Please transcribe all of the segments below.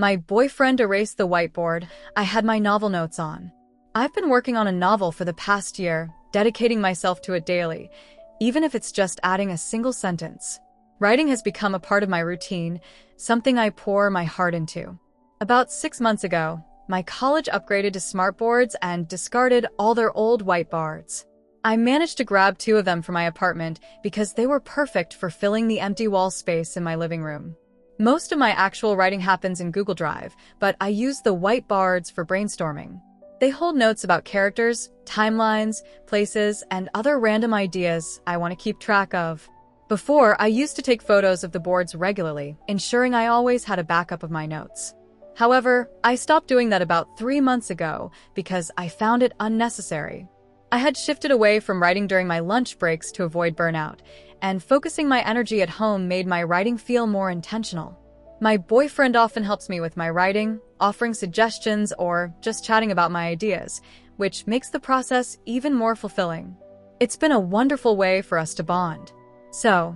My boyfriend erased the whiteboard I had my novel notes on. I've been working on a novel for the past year, dedicating myself to it daily, even if it's just adding a single sentence. Writing has become a part of my routine, something I pour my heart into. About 6 months ago, my college upgraded to smartboards and discarded all their old whiteboards. I managed to grab 2 of them for my apartment because they were perfect for filling the empty wall space in my living room. Most of my actual writing happens in Google Drive, but I use the whiteboards for brainstorming. They hold notes about characters, timelines, places, and other random ideas I want to keep track of. Before, I used to take photos of the boards regularly, ensuring I always had a backup of my notes. However, I stopped doing that about 3 months ago because I found it unnecessary. I had shifted away from writing during my lunch breaks to avoid burnout, and focusing my energy at home made my writing feel more intentional. My boyfriend often helps me with my writing, offering suggestions or just chatting about my ideas, which makes the process even more fulfilling. It's been a wonderful way for us to bond. So,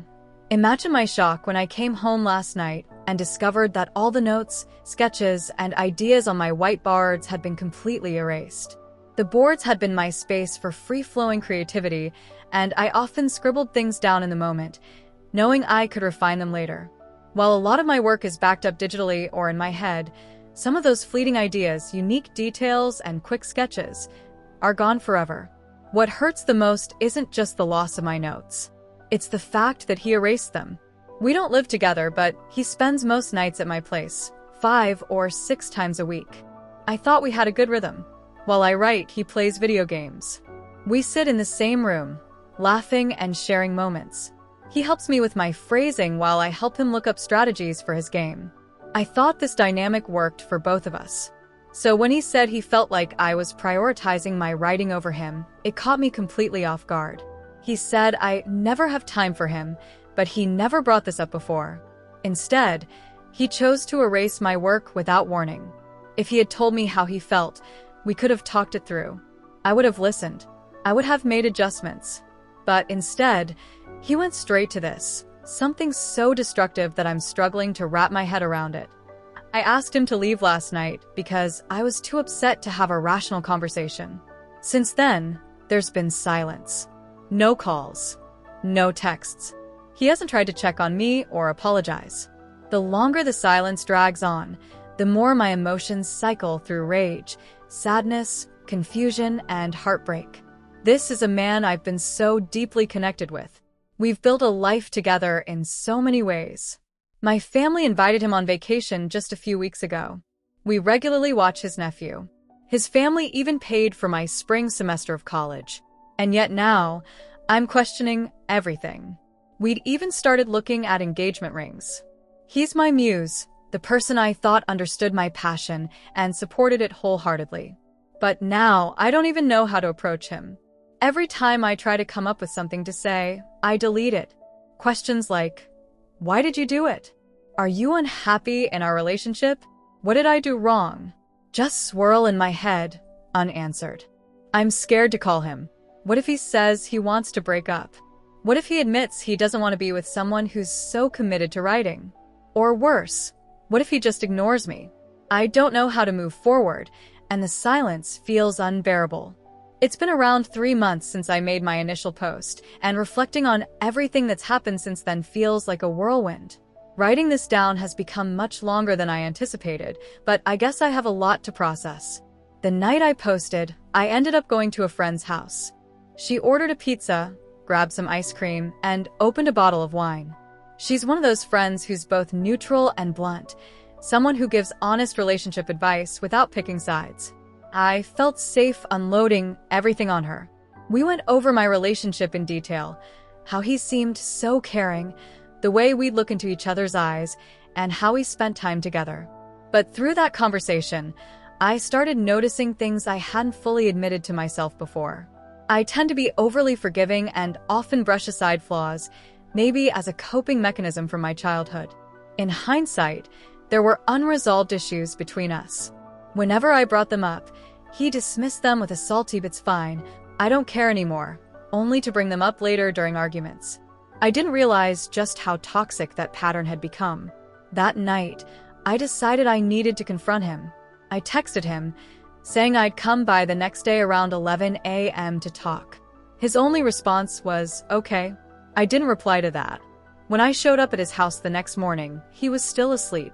imagine my shock when I came home last night and discovered that all the notes, sketches, and ideas on my whiteboards had been completely erased. The boards had been my space for free-flowing creativity, and I often scribbled things down in the moment, knowing I could refine them later. While a lot of my work is backed up digitally or in my head, some of those fleeting ideas, unique details, and quick sketches are gone forever. What hurts the most isn't just the loss of my notes. It's the fact that he erased them. We don't live together, but he spends most nights at my place, 5 or 6 times a week. I thought we had a good rhythm. While I write, he plays video games. We sit in the same room, laughing and sharing moments. He helps me with my phrasing while I help him look up strategies for his game. I thought this dynamic worked for both of us. So when he said he felt like I was prioritizing my writing over him, it caught me completely off guard. He said I never have time for him, but he never brought this up before. Instead, he chose to erase my work without warning. If he had told me how he felt, we could have talked it through. I would have listened. I would have made adjustments. But instead, he went straight to this, something so destructive that I'm struggling to wrap my head around it. I asked him to leave last night because I was too upset to have a rational conversation. Since then, there's been silence. No calls. No texts. He hasn't tried to check on me or apologize. The longer the silence drags on, the more my emotions cycle through rage, sadness, confusion, and heartbreak. This is a man I've been so deeply connected with. We've built a life together in so many ways. My family invited him on vacation just a few weeks ago. We regularly watch his nephew. His family even paid for my spring semester of college. And yet now, I'm questioning everything. We'd even started looking at engagement rings. He's my muse, the person I thought understood my passion and supported it wholeheartedly. But now, I don't even know how to approach him. Every time I try to come up with something to say, I delete it. Questions like, why did you do it? Are you unhappy in our relationship? What did I do wrong? Just swirl in my head, unanswered. I'm scared to call him. What if he says he wants to break up? What if he admits he doesn't want to be with someone who's so committed to writing? Or worse, what if he just ignores me? I don't know how to move forward, and the silence feels unbearable. It's been around 3 months since I made my initial post, and reflecting on everything that's happened since then feels like a whirlwind. Writing this down has become much longer than I anticipated, but I guess I have a lot to process. The night I posted, I ended up going to a friend's house. She ordered a pizza, grabbed some ice cream, and opened a bottle of wine. She's one of those friends who's both neutral and blunt, someone who gives honest relationship advice without picking sides. I felt safe unloading everything on her. We went over my relationship in detail, how he seemed so caring, the way we'd look into each other's eyes, and how we spent time together. But through that conversation, I started noticing things I hadn't fully admitted to myself before. I tend to be overly forgiving and often brush aside flaws, maybe as a coping mechanism from my childhood. In hindsight, there were unresolved issues between us. Whenever I brought them up, he dismissed them with a salty "It's fine, I don't care anymore," only to bring them up later during arguments. I didn't realize just how toxic that pattern had become. That night, I decided I needed to confront him. I texted him, saying I'd come by the next day around 11 a.m. to talk. His only response was, "Okay." I didn't reply to that. When I showed up at his house the next morning, he was still asleep.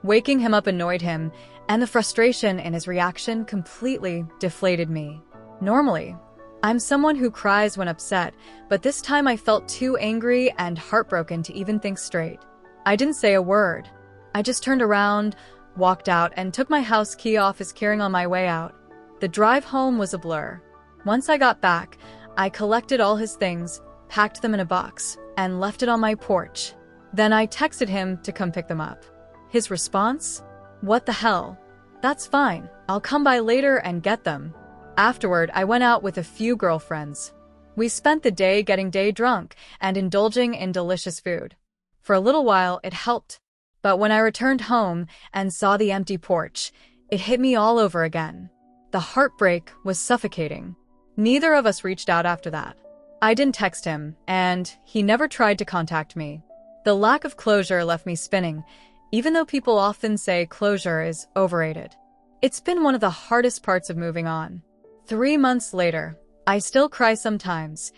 Waking him up annoyed him, and the frustration in his reaction completely deflated me. Normally, I'm someone who cries when upset, but this time I felt too angry and heartbroken to even think straight. I didn't say a word. I just turned around, walked out, and took my house key off his keyring on my way out. The drive home was a blur. Once I got back, I collected all his things, packed them in a box, and left it on my porch. Then I texted him to come pick them up. His response? "What the hell? That's fine. I'll come by later and get them." Afterward, I went out with a few girlfriends. We spent the day getting day drunk and indulging in delicious food. For a little while, it helped. But when I returned home and saw the empty porch, it hit me all over again. The heartbreak was suffocating. Neither of us reached out after that. I didn't text him, and he never tried to contact me. The lack of closure left me spinning, even though people often say closure is overrated. It's been one of the hardest parts of moving on. 3 months later, I still cry sometimes,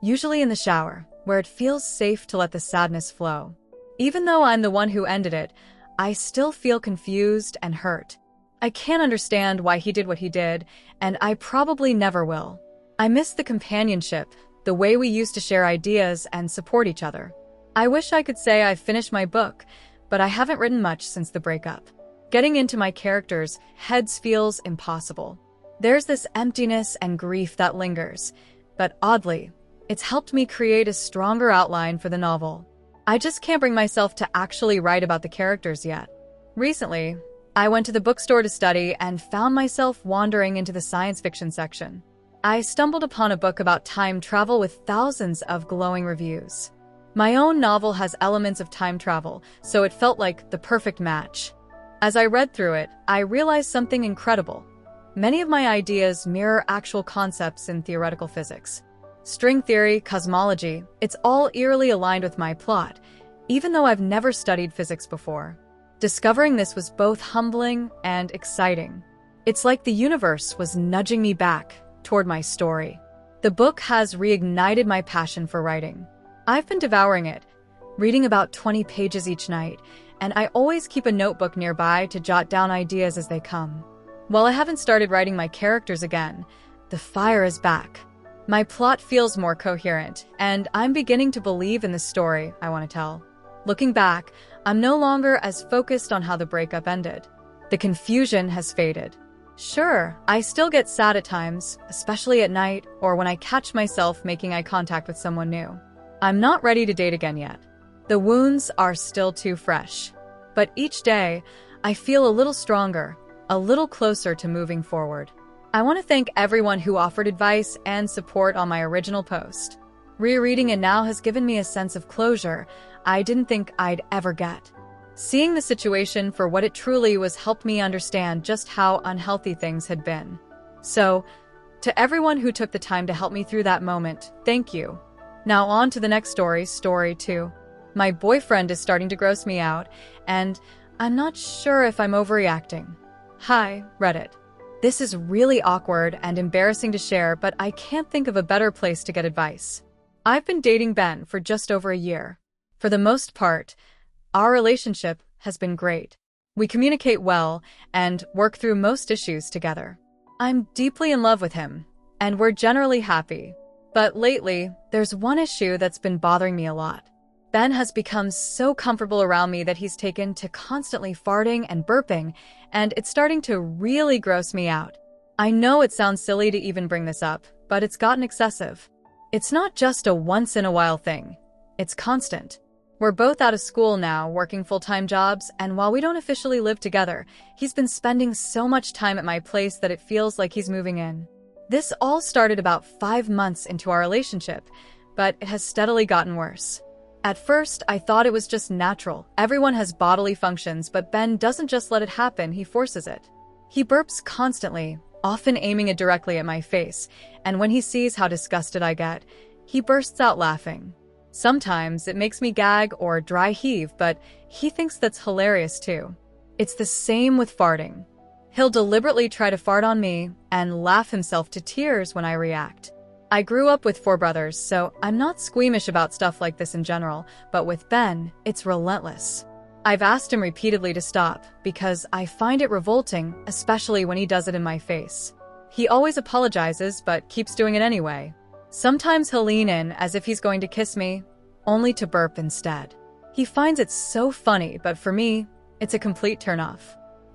usually in the shower, where it feels safe to let the sadness flow. Even though I'm the one who ended it, I still feel confused and hurt. I can't understand why he did what he did, and I probably never will. I miss the companionship, the way we used to share ideas and support each other. I wish I could say I've finished my book, but I haven't written much since the breakup. Getting into my characters' heads feels impossible. There's this emptiness and grief that lingers, but oddly, it's helped me create a stronger outline for the novel. I just can't bring myself to actually write about the characters yet. Recently, I went to the bookstore to study and found myself wandering into the science fiction section. I stumbled upon a book about time travel with thousands of glowing reviews. My own novel has elements of time travel, so it felt like the perfect match. As I read through it, I realized something incredible. Many of my ideas mirror actual concepts in theoretical physics. String theory, cosmology, it's all eerily aligned with my plot, even though I've never studied physics before. Discovering this was both humbling and exciting. It's like the universe was nudging me back toward my story. The book has reignited my passion for writing. I've been devouring it, reading about 20 pages each night, and I always keep a notebook nearby to jot down ideas as they come. While I haven't started writing my characters again, the fire is back. My plot feels more coherent, and I'm beginning to believe in the story I want to tell. Looking back, I'm no longer as focused on how the breakup ended. The confusion has faded. Sure, I still get sad at times, especially at night or when I catch myself making eye contact with someone new. I'm not ready to date again yet. The wounds are still too fresh. But each day, I feel a little stronger, a little closer to moving forward. I want to thank everyone who offered advice and support on my original post. Rereading it now has given me a sense of closure I didn't think I'd ever get. Seeing the situation for what it truly was helped me understand just how unhealthy things had been. So, to everyone who took the time to help me through that moment, thank you. Now on to the next story, story 2. My boyfriend is starting to gross me out, and I'm not sure if I'm overreacting. Hi, Reddit. This is really awkward and embarrassing to share, but I can't think of a better place to get advice. I've been dating Ben for just over a year. For the most part, our relationship has been great. We communicate well and work through most issues together. I'm deeply in love with him, and we're generally happy. But lately, there's one issue that's been bothering me a lot. Ben has become so comfortable around me that he's taken to constantly farting and burping, and it's starting to really gross me out. I know it sounds silly to even bring this up, but it's gotten excessive. It's not just a once-in-a-while thing. It's constant. We're both out of school now, working full-time jobs, and while we don't officially live together, he's been spending so much time at my place that it feels like he's moving in. This all started about 5 months into our relationship, but it has steadily gotten worse. At first, I thought it was just natural. Everyone has bodily functions, but Ben doesn't just let it happen, he forces it. He burps constantly, often aiming it directly at my face, and when he sees how disgusted I get, he bursts out laughing. Sometimes it makes me gag or dry heave, but he thinks that's hilarious too. It's the same with farting. He'll deliberately try to fart on me and laugh himself to tears when I react. I grew up with 4 brothers, so I'm not squeamish about stuff like this in general, but with Ben, it's relentless. I've asked him repeatedly to stop because I find it revolting, especially when he does it in my face. He always apologizes but keeps doing it anyway. Sometimes he'll lean in as if he's going to kiss me, only to burp instead. He finds it so funny, but for me, it's a complete turnoff.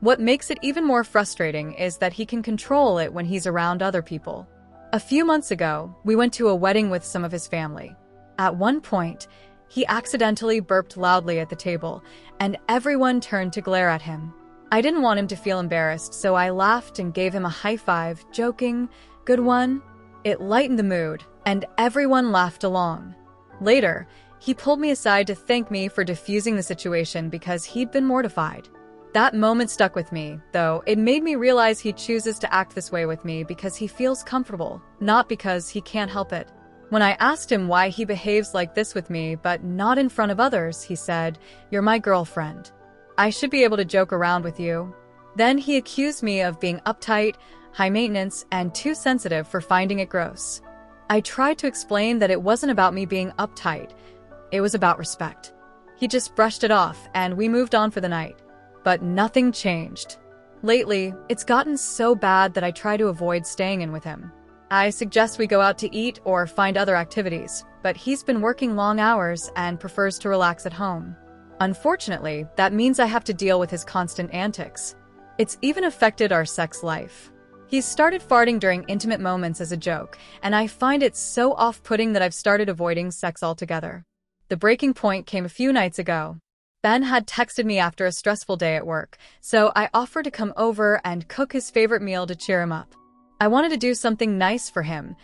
What makes it even more frustrating is that he can control it when he's around other people. A few months ago, we went to a wedding with some of his family. At one point, he accidentally burped loudly at the table, and everyone turned to glare at him. I didn't want him to feel embarrassed, so I laughed and gave him a high five, joking, "Good one." It lightened the mood, and everyone laughed along. Later, he pulled me aside to thank me for diffusing the situation because he'd been mortified. That moment stuck with me, though it made me realize he chooses to act this way with me because he feels comfortable, not because he can't help it. When I asked him why he behaves like this with me but not in front of others, he said, "You're my girlfriend. I should be able to joke around with you." Then he accused me of being uptight, high maintenance, and too sensitive for finding it gross. I tried to explain that it wasn't about me being uptight. It was about respect. He just brushed it off, and we moved on for the night. But nothing changed. Lately, it's gotten so bad that I try to avoid staying in with him. I suggest we go out to eat or find other activities, but he's been working long hours and prefers to relax at home. Unfortunately, that means I have to deal with his constant antics. It's even affected our sex life. He's started farting during intimate moments as a joke, and I find it so off-putting that I've started avoiding sex altogether. The breaking point came a few nights ago. Ben had texted me after a stressful day at work, so I offered to come over and cook his favorite meal to cheer him up. I wanted to do something nice for him,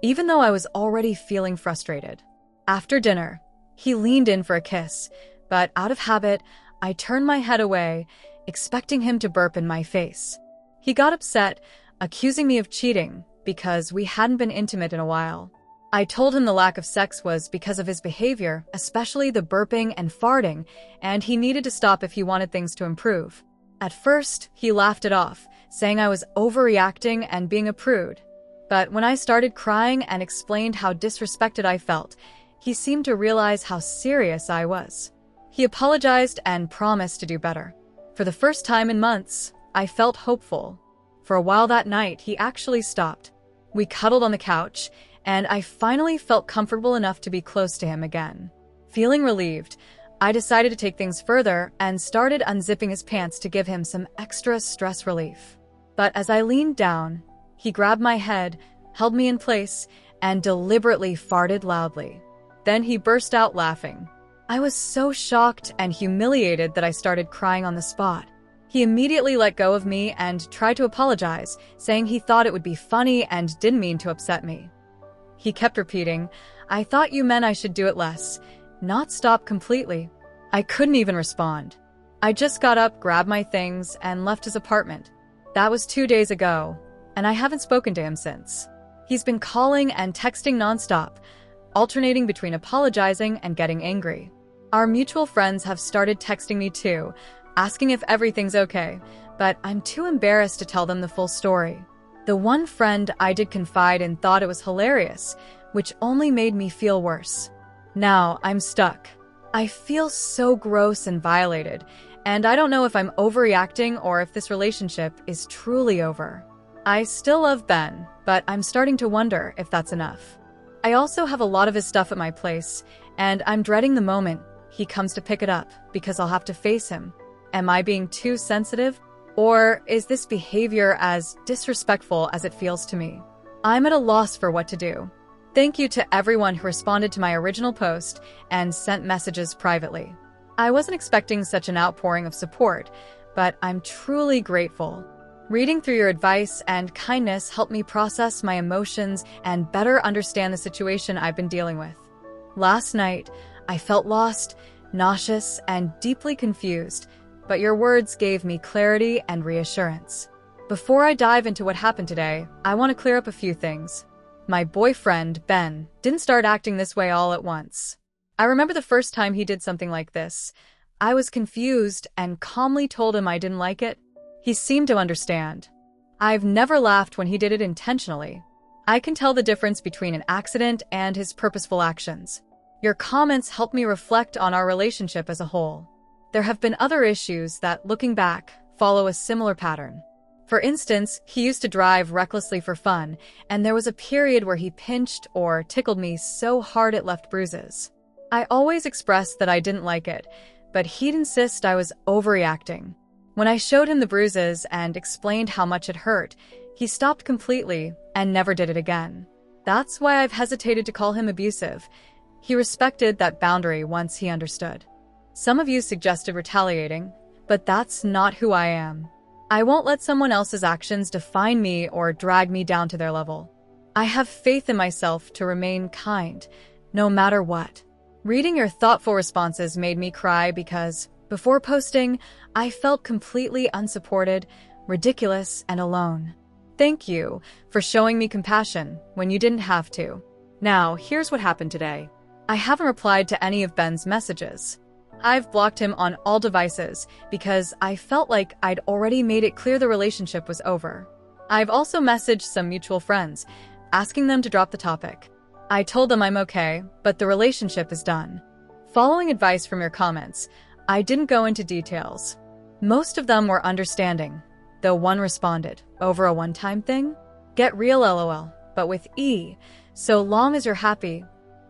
even though I was already feeling frustrated. After dinner, he leaned in for a kiss, but out of habit, I turned my head away, expecting him to burp in my face. He got upset, accusing me of cheating because we hadn't been intimate in a while. I told him the lack of sex was because of his behavior, especially the burping and farting, and he needed to stop if he wanted things to improve. At first, he laughed it off, saying I was overreacting and being a prude. But when I started crying and explained how disrespected I felt, he seemed to realize how serious I was. He apologized and promised to do better. For the first time in months, I felt hopeful. For a while that night, he actually stopped. We cuddled on the couch, and I finally felt comfortable enough to be close to him again. Feeling relieved, I decided to take things further and started unzipping his pants to give him some extra stress relief. But as I leaned down, he grabbed my head, held me in place, and deliberately farted loudly. Then he burst out laughing. I was so shocked and humiliated that I started crying on the spot. He immediately let go of me and tried to apologize, saying he thought it would be funny and didn't mean to upset me. He kept repeating, "I thought you meant I should do it less, not stop completely." I couldn't even respond. I just got up, grabbed my things, and left his apartment. That was 2 days ago, and I haven't spoken to him since. He's been calling and texting nonstop, alternating between apologizing and getting angry. Our mutual friends have started texting me too, asking if everything's okay, but I'm too embarrassed to tell them the full story. The one friend I did confide in thought it was hilarious, which only made me feel worse. Now I'm stuck. I feel so gross and violated, and I don't know if I'm overreacting or if this relationship is truly over. I still love Ben, but I'm starting to wonder if that's enough. I also have a lot of his stuff at my place, and I'm dreading the moment he comes to pick it up because I'll have to face him. Am I being too sensitive? Or is this behavior as disrespectful as it feels to me? I'm at a loss for what to do. Thank you to everyone who responded to my original post and sent messages privately. I wasn't expecting such an outpouring of support, but I'm truly grateful. Reading through your advice and kindness helped me process my emotions and better understand the situation I've been dealing with. Last night, I felt lost, nauseous, and deeply confused, but your words gave me clarity and reassurance. Before I dive into what happened today, I want to clear up a few things. My boyfriend, Ben, didn't start acting this way all at once. I remember the first time he did something like this. I was confused and calmly told him I didn't like it. He seemed to understand. I've never laughed when he did it intentionally. I can tell the difference between an accident and his purposeful actions. Your comments help me reflect on our relationship as a whole. There have been other issues that, looking back, follow a similar pattern. For instance, he used to drive recklessly for fun, and there was a period where he pinched or tickled me so hard it left bruises. I always expressed that I didn't like it, but he'd insist I was overreacting. When I showed him the bruises and explained how much it hurt, he stopped completely and never did it again. That's why I've hesitated to call him abusive. He respected that boundary once he understood. Some of you suggested retaliating, but that's not who I am. I won't let someone else's actions define me or drag me down to their level. I have faith in myself to remain kind, no matter what. Reading your thoughtful responses made me cry because, before posting, I felt completely unsupported, ridiculous, and alone. Thank you for showing me compassion when you didn't have to. Now, here's what happened today. I haven't replied to any of Ben's messages. I've blocked him on all devices because I felt like I'd already made it clear the relationship was over. I've also messaged some mutual friends, asking them to drop the topic. I told them I'm okay, but the relationship is done. Following advice from your comments, I didn't go into details. Most of them were understanding, though one responded, "Over a one-time thing? Get real LOL, but with E, so long as you're happy."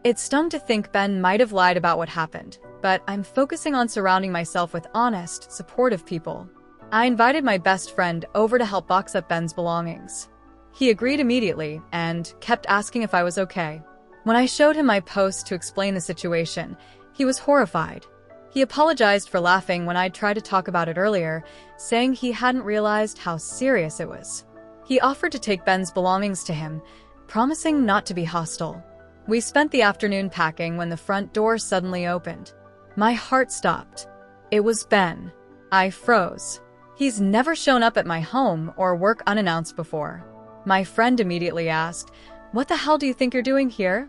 It stung to think Ben might have lied about what happened, but I'm focusing on surrounding myself with honest, supportive people. I invited my best friend over to help box up Ben's belongings. He agreed immediately and kept asking if I was okay. When I showed him my post to explain the situation, he was horrified. He apologized for laughing when I tried to talk about it earlier, saying he hadn't realized how serious it was. He offered to take Ben's belongings to him, promising not to be hostile. We spent the afternoon packing when the front door suddenly opened. My heart stopped. It was Ben. I froze. He's never shown up at my home or work unannounced before. My friend immediately asked, "What the hell do you think you're doing here?"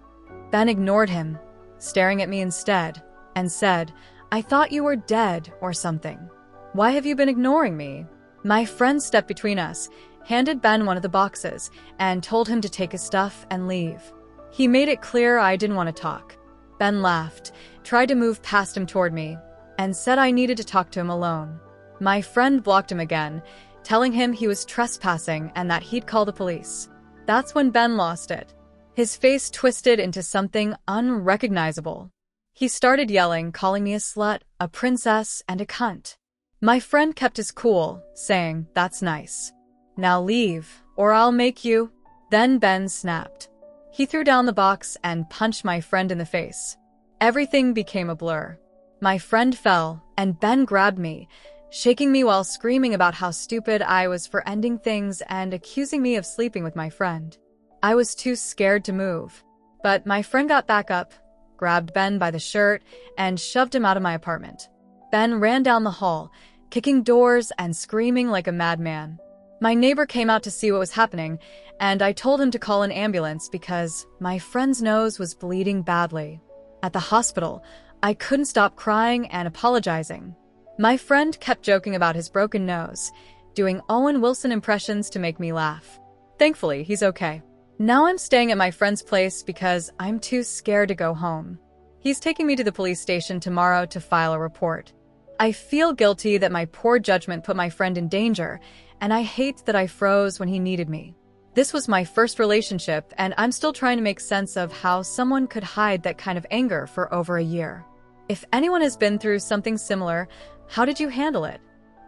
Ben ignored him, staring at me instead, and said, "I thought you were dead or something. Why have you been ignoring me?" My friend stepped between us, handed Ben one of the boxes, and told him to take his stuff and leave. He made it clear I didn't want to talk. Ben laughed, tried to move past him toward me, and said I needed to talk to him alone. My friend blocked him again, telling him he was trespassing and that he'd call the police. That's when Ben lost it. His face twisted into something unrecognizable. He started yelling, calling me a slut, a princess, and a cunt. My friend kept his cool, saying, "That's nice. Now leave, or I'll make you." Then Ben snapped. He threw down the box and punched my friend in the face. Everything became a blur. My friend fell, and Ben grabbed me, shaking me while screaming about how stupid I was for ending things and accusing me of sleeping with my friend. I was too scared to move. But my friend got back up, grabbed Ben by the shirt, and shoved him out of my apartment. Ben ran down the hall, kicking doors and screaming like a madman. My neighbor came out to see what was happening, and I told him to call an ambulance because my friend's nose was bleeding badly. At the hospital, I couldn't stop crying and apologizing. My friend kept joking about his broken nose, doing Owen Wilson impressions to make me laugh. Thankfully, he's okay. Now I'm staying at my friend's place because I'm too scared to go home. He's taking me to the police station tomorrow to file a report. I feel guilty that my poor judgment put my friend in danger, and I hate that I froze when he needed me. This was my first relationship, and I'm still trying to make sense of how someone could hide that kind of anger for over a year. If anyone has been through something similar, how did you handle it?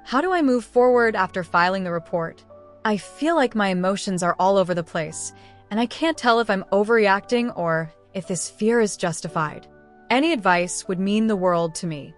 How do I move forward after filing the report? I feel like my emotions are all over the place, and I can't tell if I'm overreacting or if this fear is justified. Any advice would mean the world to me.